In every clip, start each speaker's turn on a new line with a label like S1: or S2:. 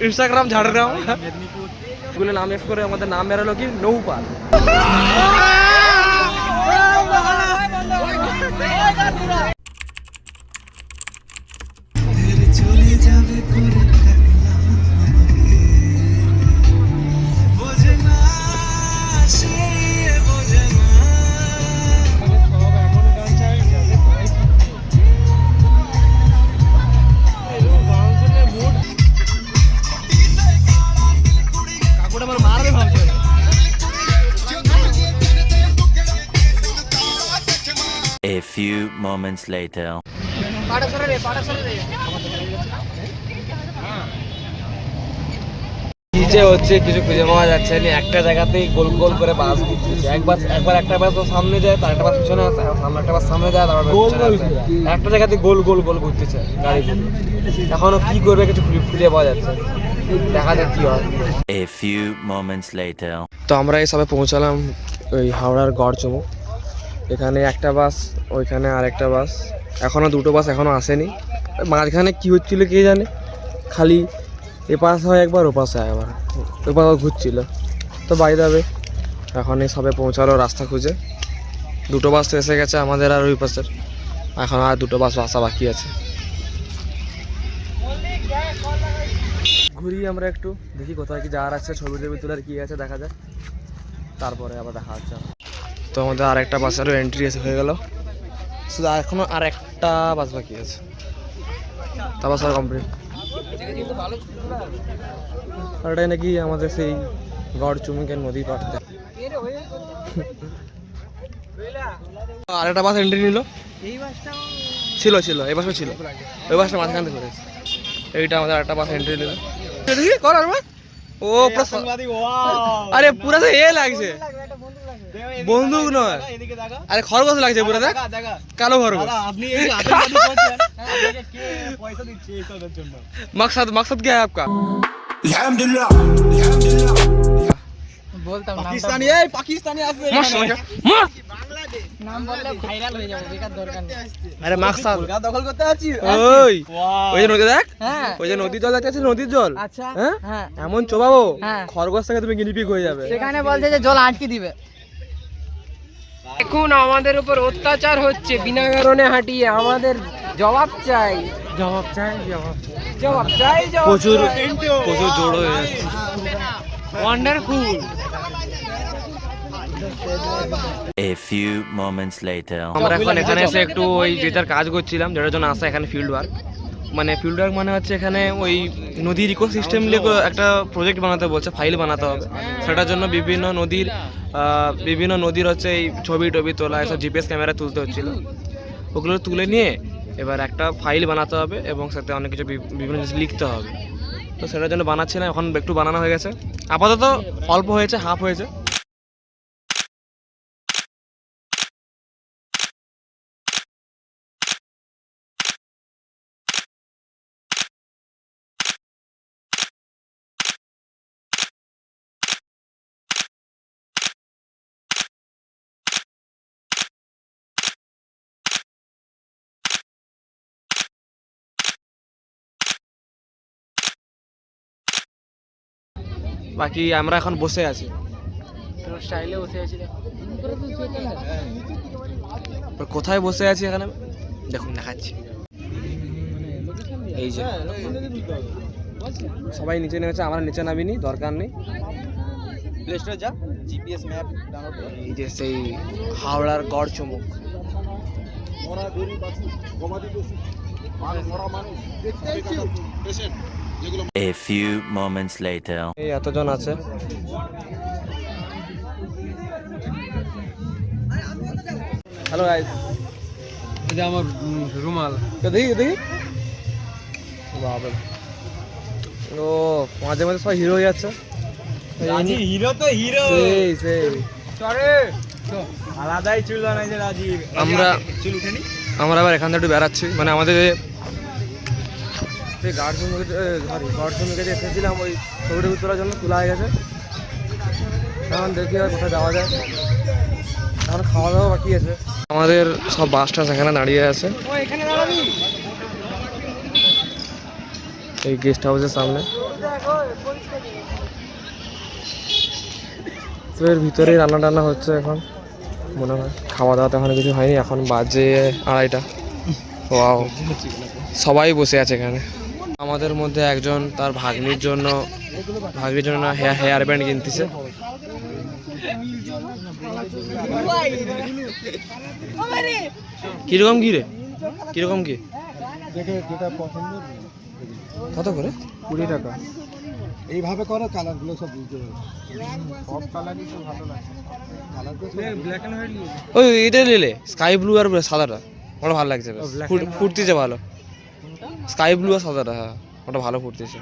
S1: Instagram Jhargram গুলো নাম F করে আমাদের নাম বেরোলো কি নৌপাল।
S2: A few moments later.
S1: নিচে হচ্ছে কিছু খুঁজে পাওয়া যাচ্ছে না, একটা জায়গাতেই গোল গোল করে বাস ঘুরছে। একবার একটা বাস সামনে যায়, তার একটা বাস পিছনে আসে, সামনে একটা বাস সামনে যায়, তারপর একটা জায়গাতে গোল গোল গোল ঘুরতেছে গাড়িগুলো। এখনো কি করবে কিছু খুঁজে পাওয়া যাচ্ছে, দেখা যাক কি হয়।
S2: A few moments later.
S1: তো আমরা এই সবে পৌঁছালাম ওই হাওড়ার গড়চমুখ। এখানে একটা বাস, ওইখানে আরেকটা বাস, এখনও দুটো বাস এখনও আসেনি। মাঝখানে কী হচ্ছিলো কে জানে, খালি এ পাশ হয় একবার, ও পাশে একবার, ওই পাশ ঘুরছিল। তো বাই যাবে, এখন এই সবে পৌঁছালো রাস্তা খুঁজে। দুটো বাস তো এসে গেছে আমাদের আর ওই পাশের, এখন আর দুটো বাস আসা বাকি আছে। ঘুরি আমরা একটু, দেখি কোথায় কি যাওয়ার আছে, ছবি টবি তোলার কী আছে দেখা যাক, তারপরে আবার দেখা হচ্ছে। তো আমাদের আর একটা বাসেরও এন্ট্রি এসে হয়ে গেল, শুধু এখনও আর একটা বাস বাকি আছে, তারপর সব কমপ্লিট। আর এটাই নাকি আমাদের সেই গড়চুমুকের নদী পাড়। আর একটা বাস এন্ট্রি নিল, ছিল এই বাসও ছিল, ওই বাসটা মাঝখান থেকে করেছে। এইটা আমাদের একটা বাস এন্ট্রি নিল। কর আর ও আরে পুরা তো এ লাগছে, বন্দুক নয়, আরে খরগোশ লাগছে পুরো, দেখ কালো খরগোশ। मकसद क्या है आपका?
S3: বলতাম
S1: পাকিস্তানি আছে
S3: নাম বললে ভাইরাল হয়ে যাবে, বেকার দরকার নেই।
S1: আরে মাকসাদ
S3: দখল করতে আছি।
S1: ওই যে নদী দেখ,
S3: হ্যাঁ
S1: ওই যে নদীর জল দেখতেছিস, নদীর জল।
S3: আচ্ছা
S1: হ্যাঁ
S3: হ্যাঁ
S1: এমন চোবাবো
S3: হ্যাঁ।
S1: খরগোশ থেকে তুমি গিনিপিগ হয়ে যাবে।
S3: সেখানে বলছে যে জল আটকে দিবে। এখন আমাদের উপর অত্যাচার হচ্ছে বিনা কারণে হাঁটিয়ে, আমাদের জবাব চাই,
S1: জবাব চাই,
S3: জবাব চাই।
S1: প্রচুর জোড়ো হয়ে যাচ্ছে,
S3: wonderful.
S2: A few moments later.
S1: আমরা এখন এখানে এসে একটু ওই যেটার কাজ করছিলাম, যেটার জন্য আসা এখানে ফিল্ড ওয়ার্ক। ফিল্ড ওয়ার্ক মানে হচ্ছে এখানে ওই নদীর ইকোসিস্টেম নিয়ে একটা প্রজেক্ট বানাতে বলছে, ফাইল বানাতে হবে। সেটার জন্য বিভিন্ন নদীর হচ্ছে এই ছবি টবি তোলা, এসব জিপিএস ক্যামেরা তুলতে হচ্ছিল। ওগুলো তুলে নিয়ে এবার একটা ফাইল বানাতে হবে এবং সাথে অনেক কিছু বিভিন্ন জিনিস লিখতে হবে। তো সেটার জন্য বানাচ্ছি না, এখন একটু বানানো হয়ে গেছে, আপাতত অল্প হয়েছে, হাফ হয়েছে। বাকি আমরা এখন বসে আছি,
S3: স্টাইলে বসে আছি।
S1: কোথায় বসে আছি এখানে দেখুন, দেখাচ্ছি। এই যে সবাই নিচে নেমেছে, আমরা নিচে নামিনি, দরকার নেই। প্লে স্টোরে যা, জিপিএস ম্যাপ ডাউনলোড কর। এই যে সেই হাওড়ার গড়চমুখ।
S2: A few moments later.
S1: এই এতজন আছে, হ্যালো গাইস। এটা আমার রুমাল, দেখি বাবা। ও মাঝে মাঝে সব হিরো হয়ে যাচ্ছে,
S3: হিরো তো হিরো,
S1: সেই
S3: আলাদাই চুল বানাইছে রাজীব।
S1: আমরা আবার এখান থেকে একটু বেড়াচ্ছি, আমাদের সেই গড়চমুখে যে এসেছিলাম ওই ছবিটা তোলার জন্য, তোলা হয়ে গেছে। এখন দেখি আর কোথায় যাওয়া যায়, এখন খাওয়া দাওয়া বাকি আছে। আমাদের সব বাসটা সেখানে দাঁড়িয়ে আছে এই গেস্ট হাউসের সামনে। তো এর ভিতরে রান্না টান্না হচ্ছে এখন মনে হয়। খাওয়া দাওয়া তো এখনো কিছু হয়নি, এখন বাজে 2:30। ওয়াও, সবাই বসে আছে এখানে। আমাদের মধ্যে একজন তার ভাগ্নির জন্য হেয়ার ব্যান্ড কিনতেছে। কিরকম কি রে, কিরকম কি, কত করে?
S4: 20 টাকা। এইভাবে করো, কালারগুলো সব বুঝতে পারবে। সব কালারই তো ভালো লাগে। কালারগুলো ব্ল্যাক এন্ড হোয়াইট নিয়ে
S1: ওই এটা নিলে স্কাই ব্লু আর সাদাটা, ওটা ভালো লাগছে, ফুটতেছে ভালো। স্কাই ব্লু আর সাদাটা, হ্যাঁ ওটা ভালো ফুটতেছে।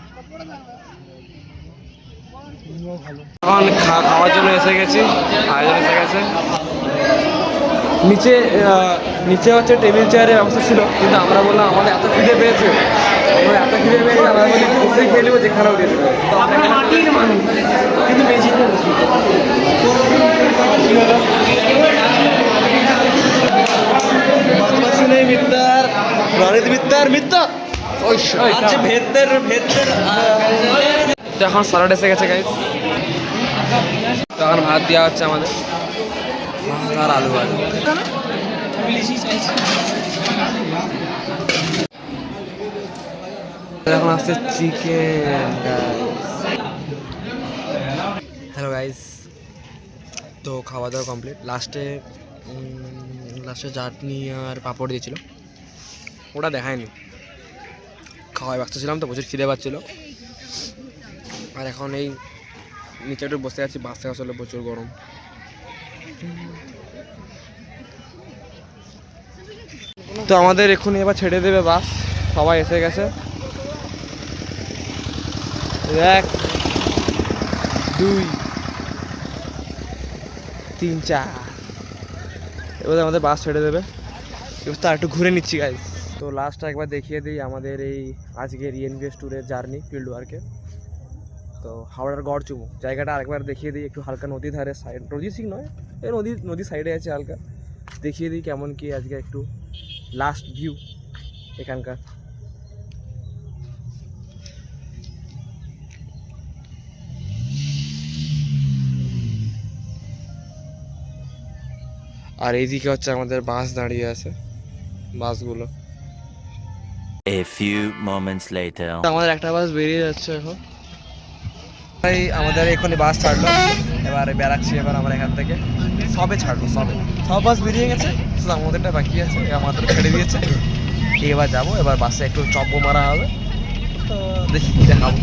S1: এখন খাওয়ার জন্য এসে গেছি, আয়োজন এসে গেছে। নিচে হচ্ছে টেবিল চেয়ারের ব্যবস্থা ছিল, কিন্তু আমরা বললাম আমাদের এত খিদে পেয়েছে, আমরা বলি বসেই খেয়ে নেবো, যেখানেও দিয়ে দেবো। মাটির মানুষ কিন্তু মেঝেতে এখন স্যালাড এসে গেছে গাইস। তো এখন ভাত দেওয়া হচ্ছে আমাদের, ভাত আর আলু ভাজা। এখন আসছে চিকেন। হ্যালো গাইস, তো খাওয়া দাওয়া কমপ্লিট। লাস্টে চাটনি আর পাঁপড় দিয়েছিল, ওটা দেখায়নি। খাওয়ায় ব্যস্ত ছিলাম তো, প্রচুর খিদে পাচ্ছিল। আর এখন এই নিচে একটু বসে আছি, বাসে আসলে প্রচুর গরম। তো আমাদের এক্ষুনি এবার ছেড়ে দেবে বাস, সবাই এসে গেছে। 1 2 3 4, এবার আমাদের বাস ছেড়ে দেবে। এবার তো একটু ঘুরে নিচ্ছি গাইস। তো লাস্টটা একবার দেখিয়ে দিই আমাদের এই আজকের ইএনভিএস ট্যুরের জার্নি ফিল্ড ওয়ার্কে। তো হাওড়ার গড়চুমু জায়গাটা আরেকবার দেখিয়ে দিই, একটু হালকা নদী ধারে সাইড, নদী ঠিক নয়, এই নদীর সাইডে আছে, হালকা দেখিয়ে দিই কেমন কি আজকে একটু লাস্ট ভিউ এখানকার। আর এইদিকে হচ্ছে আমাদের বাস দাঁড়িয়ে আছে, বাসগুলো।
S2: A few moments later.
S1: আমাদের একটা বাস বেরিয়ে যাচ্ছে এখন। আমাদের এখনই বাস ছাড়লো, এবার বেড়াচ্ছি। এবার আমরা এখান থেকে সব বাস বেরিয়ে গেছে, শুধু আমাদেরটা বাকি আছে, আমাদের ছেড়ে দিয়েছে। এবার যাবো, এবার বাসে একটু চপ্পো মারা হবে, তো দেখি দেখাবো।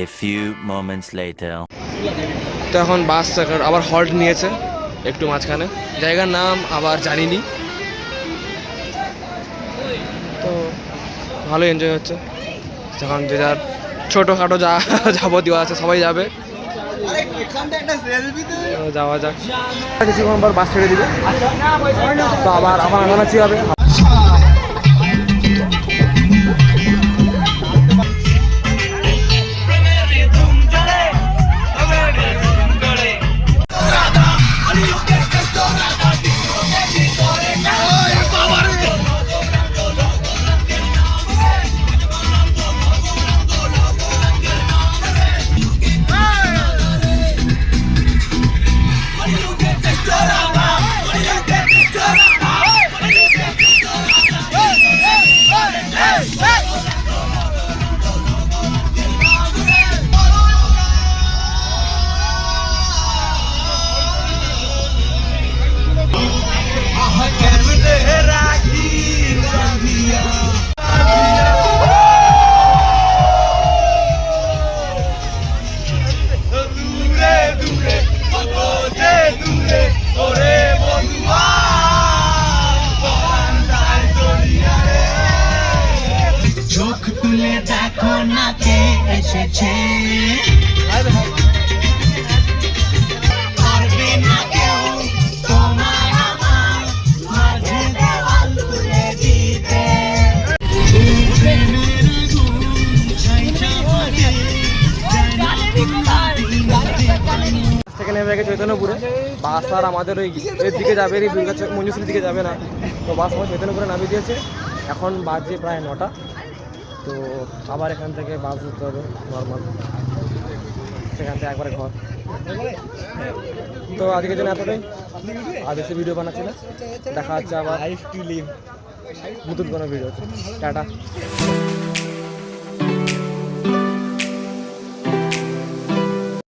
S2: A few moments later.
S1: তো এখন বাস আবার হল্ট নিয়েছে একটু মাঝখানে, জায়গার নাম আবার জানিনি। তো ভালো এনজয় হচ্ছে, যখন যে যার ছোটোখাটো যাবতীয় আছে সবাই যাবে। যাওয়া যাক, কিছুক্ষণ পর বাস ছেড়ে দিবে, তো আবার আনাচি হবে। থেকে নেমে গেছে চৈতন্যপুরে। বাস আর আমাদের ওই এর দিকে যাবে, এই দুর্গা মঞ্জুশ্রীর দিকে যাবে না, তো বাস আমার চৈতন্যপুরে নামিয়ে দিয়েছে। এখন বাজে প্রায় 9টা, তো আবার এখান থেকে বাস ধরতে হবে নর্মাল, সেখান থেকে একবারে ঘর। তো আজকের জন্য এতটাই, আর বেশি ভিডিও বানাচ্ছি না, দেখা হচ্ছে আবার নতুন কোনো ভিডিও। টাটা।